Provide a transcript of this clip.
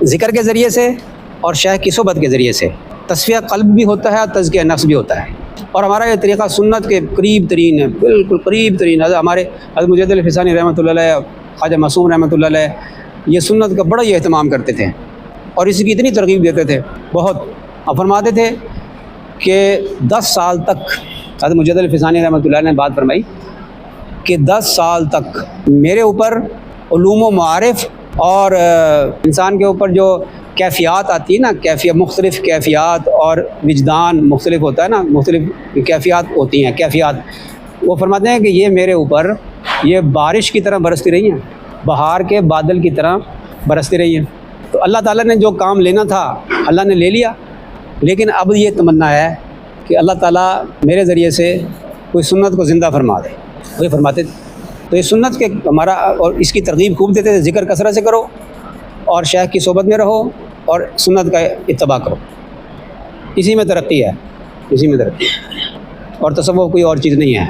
ज़िक्र के ज़रिए से और शेख की सोबत के ज़रिए से तस्फ़िया क़ल्ब भी होता है और तज़किया नफ्स भी होता है। और हमारा ये तरीक़ा सुन्नत के करीब तरीन है, बिल्कुल करीब तरीन। हमारे हज़रत मुजद्दिद अल-फ़िसानी रहमतुल्लाह अलैह, ख्वाजा मासूम रहमतुल्लाह अलैह ये सुन्नत का बड़ा ही एहतमाम करते थे और इसकी इतनी तरग़ीब देते थे बहुत। अब फरमाते थे कि 10 साल तक हज़रत मुजद्दिद अल-फ़िसानी रहमतुल्लाह अलैह ने बात फरमाई कि 10 साल तक मेरे ऊपर उलूम व मारिफ़ और इंसान के ऊपर जो कैफ़ियत आती है ना, मुख्तलिफ़ कैफ़ियत और विजदान मुख्तलिफ़ होता है ना, मुख्तलिफ़ कैफ़ियत होती हैं कैफ़ियत। वो फरमाते हैं कि ये मेरे ऊपर ये बारिश की तरह बरसती रही हैं, बहार के बादल की तरह बरसती रही हैं। तो अल्लाह ताला ने जो काम लेना था अल्लाह ने ले लिया, लेकिन अब ये तमन्ना है कि अल्लाह ताला मेरे ज़रिए से कोई सुन्नत को ज़िंदा फरमा दे। वही फरमाते थे। तो ये सुन्नत के हमारा और इसकी तरग़ीब खूब देते थे, ज़िक्र कसरत से करो और शेख की सोबत में रहो और सुन्नत का इत्तबा करो। इसी में तरक्की है, इसी में तरक्की है और तसव्वुफ़ कोई और चीज़ नहीं है।